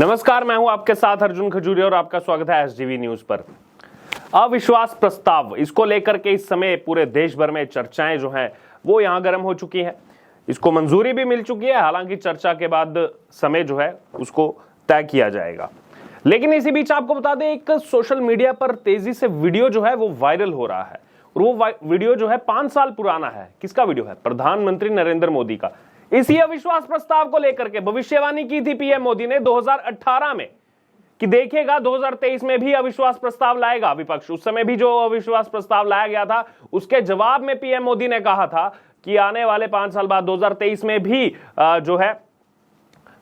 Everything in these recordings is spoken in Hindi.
नमस्कार, मैं हूं आपके साथ अर्जुन खजूरिया और आपका स्वागत है एसडीवी न्यूज पर। अविश्वास प्रस्ताव, इसको लेकर के इस समय पूरे देश भर में चर्चाएं जो हैं वो यहां गर्म हो चुकी हैं। इसको मंजूरी भी मिल चुकी है, हालांकि चर्चा के बाद समय जो है उसको तय किया जाएगा। लेकिन इसी बीच आपको बता दें, एक सोशल मीडिया पर तेजी से वीडियो जो है वो वायरल हो रहा है और वो वीडियो जो है 5 साल पुराना है। किसका वीडियो है? प्रधानमंत्री नरेंद्र मोदी का। इसी अविश्वास प्रस्ताव को लेकर के भविष्यवाणी की थी पीएम मोदी ने 2018 में कि देखिएगा 2023 में भी अविश्वास प्रस्ताव लाएगा विपक्ष। उस समय भी जो अविश्वास प्रस्ताव लाया गया था उसके जवाब में पीएम मोदी ने कहा था कि आने वाले 5 साल बाद 2023 में भी जो है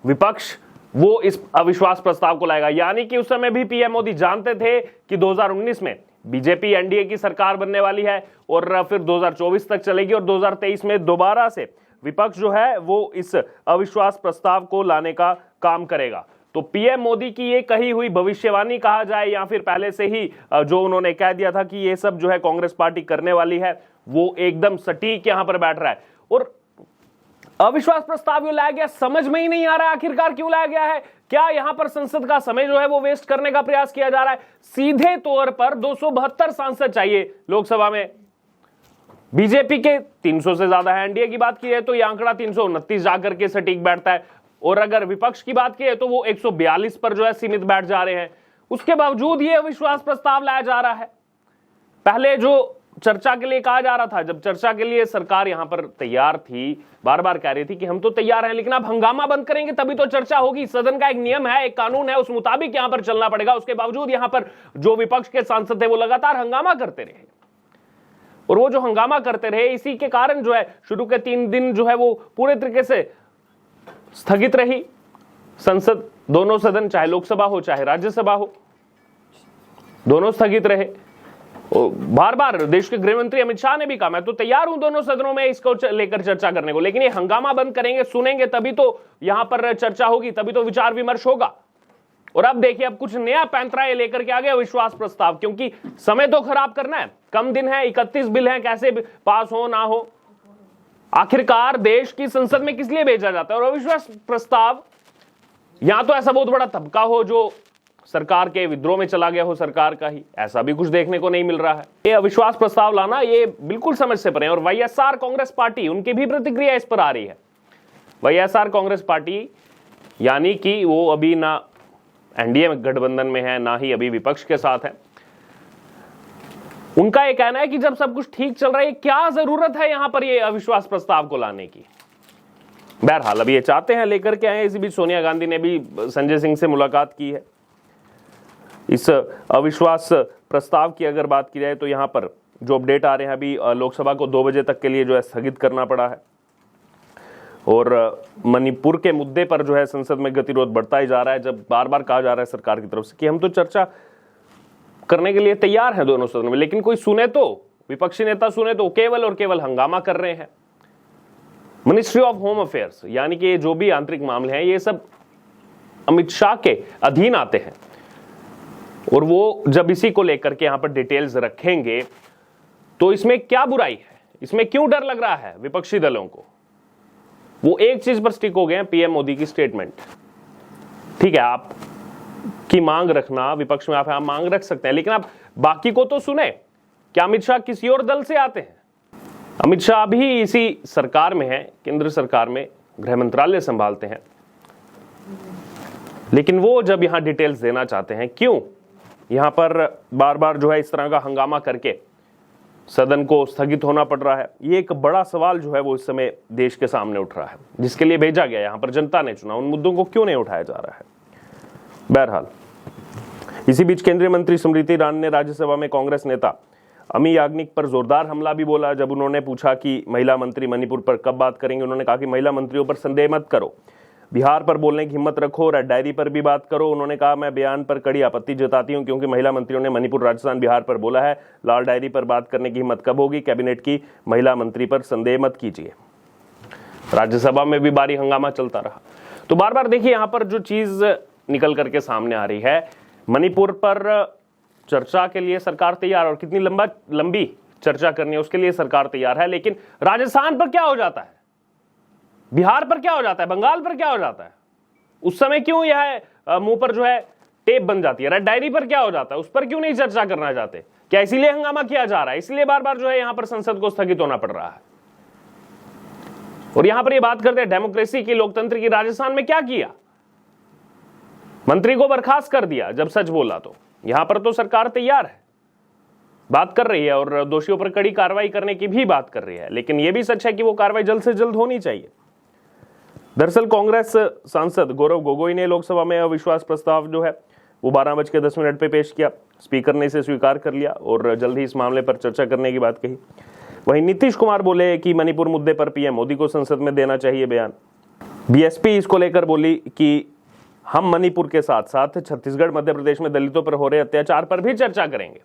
विपक्ष वो इस अविश्वास प्रस्ताव को लाएगा। यानी कि उस समय भी पीएम मोदी जानते थे कि 2019 में बीजेपी एनडीए की सरकार बनने वाली है और फिर 2024 तक चलेगी और 2023 में दोबारा से विपक्ष जो है वो इस अविश्वास प्रस्ताव को लाने का काम करेगा। तो पीएम मोदी की ये कही हुई भविष्यवाणी कहा जाए या फिर पहले से ही जो उन्होंने कह दिया था कि ये सब जो है कांग्रेस पार्टी करने वाली है, वो एकदम सटीक यहां पर बैठ रहा है। और अविश्वास प्रस्ताव क्यों लाया गया समझ में ही नहीं आ रहा है। आखिरकार क्यों लाया गया है? क्या यहां पर संसद का समय जो है वो वेस्ट करने का प्रयास किया जा रहा है? सीधे तौर पर 272 सांसद चाहिए लोकसभा में। बीजेपी के 300 से ज्यादा है। एनडीए की बात की है तो यह आंकड़ा 329 जाकर के सटीक बैठता है। और अगर विपक्ष की बात की है तो वो 142 पर जो है सीमित बैठ जा रहे हैं। उसके बावजूद ये अविश्वास प्रस्ताव लाया जा रहा है। पहले जो चर्चा के लिए कहा जा रहा था, जब चर्चा के लिए सरकार यहां पर तैयार थी, बार बार कह रही थी कि हम तो तैयार हैं, लेकिन आप हंगामा बंद करेंगे तभी तो चर्चा होगी। सदन का एक नियम है, एक कानून है, उस मुताबिक यहां पर चलना पड़ेगा। उसके बावजूद यहां पर जो विपक्ष के सांसद थे वो लगातार हंगामा करते रहे और वो जो हंगामा करते रहे, इसी के कारण जो है शुरू के 3 दिन जो है वो पूरे तरीके से स्थगित रही संसद। दोनों सदन, चाहे लोकसभा हो चाहे राज्यसभा हो, दोनों स्थगित रहे। और बार बार देश के गृह मंत्री अमित शाह ने भी कहा मैं तो तैयार हूं दोनों सदनों में इसको लेकर चर्चा करने को, लेकिन ये हंगामा बंद करेंगे, सुनेंगे तभी तो यहां पर चर्चा होगी, तभी तो विचार विमर्श होगा। और अब देखिए, अब कुछ नया पैंतरा ये लेकर के आ गया विश्वास प्रस्ताव, क्योंकि समय तो खराब करना है। कम दिन है, 31 बिल हैं, कैसे पास हो ना हो, आखिरकार देश की संसद में किस लिए भेजा जाता है? और अविश्वास प्रस्ताव या तो ऐसा बहुत बड़ा तबका हो जो सरकार के विद्रोह में चला गया हो, सरकार का ही, ऐसा भी कुछ देखने को नहीं मिल रहा है। ये अविश्वास प्रस्ताव लाना ये बिल्कुल समझ से परे है। और वाईएसआर कांग्रेस पार्टी, उनकी भी प्रतिक्रिया इस पर आ रही है। वाईएसआर कांग्रेस पार्टी यानी कि वो अभी ना एनडीए गठबंधन में है, ना ही अभी विपक्ष के साथ है। उनका यह कहना है कि जब सब कुछ ठीक चल रहा है, क्या जरूरत है यहां पर ये अविश्वास प्रस्ताव को लाने की। बहरहाल अब ये चाहते हैं, लेकर के आए। इसी बीच सोनिया गांधी ने भी संजय सिंह से मुलाकात की है। इस अविश्वास प्रस्ताव की अगर बात की जाए तो यहां पर जो अपडेट आ रहे हैं, अभी लोकसभा को 2 बजे तक के लिए जो है स्थगित करना पड़ा है और मणिपुर के मुद्दे पर जो है संसद में गतिरोध बढ़ता ही जा रहा है। जब बार बार कहा जा रहा है सरकार की तरफ से कि हम तो चर्चा करने के लिए तैयार हैं दोनों सदनों में, लेकिन कोई सुने तो, विपक्षी नेता सुने तो केवल और केवल हंगामा कर रहे हैं। मिनिस्ट्री ऑफ होम अफेयर्स यानी कि जो भी आंतरिक मामले हैं ये सब अमित शाह के अधीन आते हैं और वो जब इसी को लेकर के यहां पर डिटेल्स रखेंगे तो इसमें क्या बुराई है, इसमें क्यों डर लग रहा है विपक्षी दलों को? वो एक चीज पर स्टिक हो गए हैं, पीएम मोदी की स्टेटमेंट। ठीक है, आप की मांग रखना, विपक्ष में आप मांग रख सकते हैं, लेकिन आप बाकी को तो सुने। क्या अमित शाह किसी और दल से आते हैं? अमित शाह भी इसी सरकार में है, केंद्र सरकार में गृह मंत्रालय संभालते हैं, लेकिन वो जब यहां डिटेल्स देना चाहते हैं, क्यों यहां पर बार बार जो है इस तरह का हंगामा करके सदन को स्थगित होना पड़ रहा है? ये एक बड़ा सवाल जो है वो इस समय देश के सामने उठ रहा है, जिसके लिए भेजा गया, यहां पर जनता ने चुना। उन मुद्दों को क्यों नहीं उठाया जा रहा है? बहरहाल इसी बीच केंद्रीय मंत्री स्मृति ईरानी ने राज्यसभा में कांग्रेस नेता अमी याज्ञनिक पर जोरदार हमला भी बोला। जब उन्होंने पूछा कि महिला मंत्री मणिपुर पर कब बात करेंगे, उन्होंने कहा कि महिला मंत्रियों पर संदेह मत करो, बिहार पर बोलने की हिम्मत रखो, रेड डायरी पर भी बात करो। उन्होंने कहा मैं बयान पर कड़ी आपत्ति जताती हूं क्योंकि महिला मंत्रियों ने मणिपुर, राजस्थान, बिहार पर बोला है। लाल डायरी पर बात करने की हिम्मत कब होगी? कैबिनेट की महिला मंत्री पर संदेह मत कीजिए। राज्यसभा में भी भारी हंगामा चलता रहा। तो बार बार देखिए यहां पर जो चीज निकल करके सामने आ रही है, मणिपुर पर चर्चा के लिए सरकार तैयार, और कितनी लंबी चर्चा करनी है उसके लिए सरकार तैयार है, लेकिन राजस्थान पर क्या हो जाता है, बिहार पर क्या हो जाता है, बंगाल पर क्या हो जाता है? उस समय क्यों यह मुंह पर जो है टेप बन जाती है। रेड डायरी पर क्या हो जाता है, उस पर क्यों नहीं चर्चा करना चाहते? क्या इसीलिए हंगामा किया जा रहा है, इसलिए बार बार जो है यहां पर संसद को स्थगित होना पड़ रहा है? और यहां पर ये बात करते हैं डेमोक्रेसी की, लोकतंत्र की। राजस्थान में क्या किया? मंत्री को बर्खास्त कर दिया जब सच बोला। तो यहां पर तो सरकार तैयार है, बात कर रही है और दोषियों पर कड़ी कार्रवाई करने की भी बात कर रही है, लेकिन यह भी सच है कि वो कार्रवाई जल्द से जल्द होनी चाहिए। दरअसल कांग्रेस सांसद गौरव गोगोई ने लोकसभा में अविश्वास प्रस्ताव जो है वो 12:10 पे पेश किया। स्पीकर ने इसे स्वीकार कर लिया और जल्द ही इस मामले पर चर्चा करने की बात कही। वहीं नीतीश कुमार बोले कि मणिपुर मुद्दे पर पीएम मोदी को संसद में देना चाहिए बयान। बीएसपी इसको लेकर बोली कि हम मणिपुर के साथ साथ छत्तीसगढ़, मध्य प्रदेश में दलितों पर हो रहे अत्याचार पर भी चर्चा करेंगे।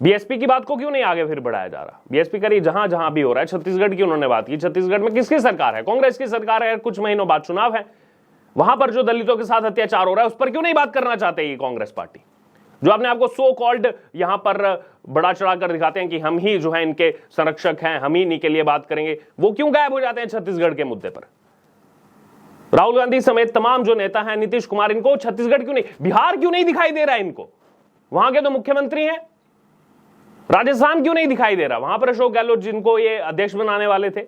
बीएसपी की बात को क्यों नहीं आगे फिर बढ़ाया जा रहा? बीएसपी करी जहां जहां भी हो रहा है। छत्तीसगढ़ की उन्होंने बात की। छत्तीसगढ़ में किसकी सरकार है? कांग्रेस की सरकार है। कुछ महीनों बाद चुनाव है, वहां पर जो दलितों के साथ अत्याचार हो रहा है उस पर क्यों नहीं बात करना चाहते ये कांग्रेस पार्टी, जो अपने आपको सो कॉल्ड यहां पर बड़ा चढ़ाकर दिखाते हैं कि हम ही जो है इनके संरक्षक हैं, हम ही इन्हीं के लिए बात करेंगे? वो क्यों गायब हो जाते हैं छत्तीसगढ़ के मुद्दे पर? राहुल गांधी समेत तमाम जो नेता हैं, नीतीश कुमार, इनको छत्तीसगढ़ क्यों नहीं, बिहार क्यों नहीं दिखाई दे रहा है इनको? वहां के तो मुख्यमंत्री हैं। राजस्थान क्यों नहीं दिखाई दे रहा? वहां पर अशोक गहलोत, जिनको ये अध्यक्ष बनाने वाले थे,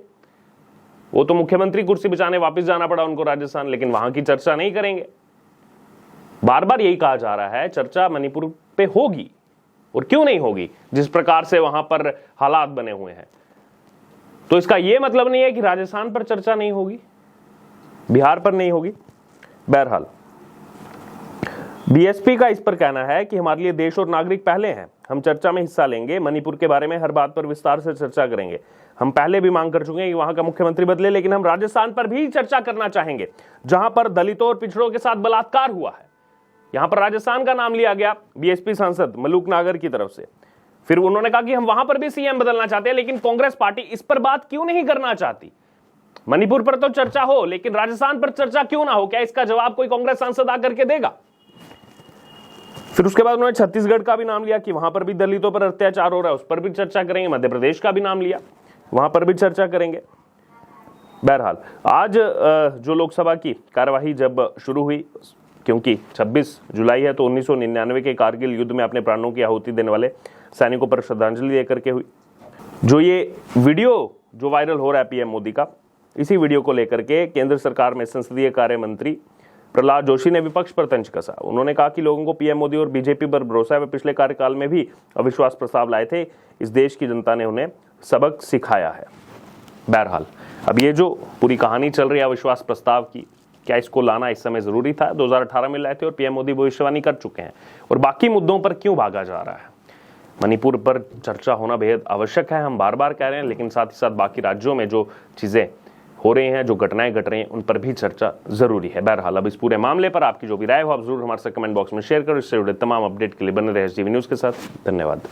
वो तो मुख्यमंत्री कुर्सी बचाने वापस जाना पड़ा उनको राजस्थान, लेकिन वहां की चर्चा नहीं करेंगे। बार बार यही कहा जा रहा है चर्चा मणिपुर पे होगी, और क्यों नहीं होगी जिस प्रकार से वहां पर हालात बने हुए हैं। तो इसका यह मतलब नहीं है कि राजस्थान पर चर्चा नहीं होगी, बिहार पर नहीं होगी। बहरहाल बीएसपी का इस पर कहना है कि हमारे लिए देश और नागरिक पहले हैं, हम चर्चा में हिस्सा लेंगे, मणिपुर के बारे में हर बात पर विस्तार से चर्चा करेंगे। हम पहले भी मांग कर चुके हैं कि वहां का मुख्यमंत्री बदले, लेकिन हम राजस्थान पर भी चर्चा करना चाहेंगे, जहां पर दलितों और पिछड़ों के साथ बलात्कार हुआ है। यहां पर राजस्थान का नाम लिया गया बीएसपी सांसद मलूक नागर की तरफ से। फिर उन्होंने कहा कि हम वहां पर भी सीएम बदलना चाहते हैं, लेकिन कांग्रेस पार्टी इस पर बात क्यों नहीं करना चाहती? मणिपुर पर तो चर्चा हो, लेकिन राजस्थान पर चर्चा क्यों ना हो? क्या इसका जवाब कोई कांग्रेस सांसद आकर के देगा? फिर उसके बाद उन्होंने छत्तीसगढ़ का भी नाम लिया कि वहां पर भी दलितों पर अत्याचार हो रहा है, उस पर भी चर्चा करेंगे। मध्य प्रदेश का भी नाम लिया, वहां पर भी चर्चा करेंगे। बहरहाल आज जो लोकसभा की कार्यवाही जब शुरू हुई, क्योंकि 26 जुलाई है, तो 1999 के कारगिल युद्ध में अपने प्राणों की आहुति देने वाले सैनिकों पर श्रद्धांजलि देकर के हुई। जो ये वीडियो जो वायरल हो रहा है पीएम मोदी का, इसी वीडियो को लेकर के केंद्र सरकार में संसदीय कार्य मंत्री प्रहलाद जोशी ने विपक्ष पर तंज कसा। उन्होंने कहा कि लोगों को पीएम मोदी और बीजेपी पर भरोसा है, वे पिछले कार्यकाल में भी अविश्वास प्रस्ताव लाए थे, इस देश की जनता ने उन्हें सबक सिखाया है। बहरहाल अब ये जो पूरी कहानी चल रही है अविश्वास प्रस्ताव की, क्या इसको लाना इस समय जरूरी था? 2018 में लाए थे और पीएम मोदी भविष्यवाणी कर चुके हैं, और बाकी मुद्दों पर क्यों भागा जा रहा है? मणिपुर पर चर्चा होना बेहद आवश्यक है, हम बार बार कह रहे हैं, लेकिन साथ ही साथ बाकी राज्यों में जो चीजें हो रही हैं, जो घटनाएं घट रही हैं, उन पर भी चर्चा जरूरी है। बहरहाल अब इस पूरे मामले पर आपकी जो भी राय हो आप जरूर हमारे साथ कमेंट बॉक्स में शेयर करो। इससे जुड़े तमाम अपडेट के लिए बने रहे एसडीवी न्यूज के साथ। धन्यवाद।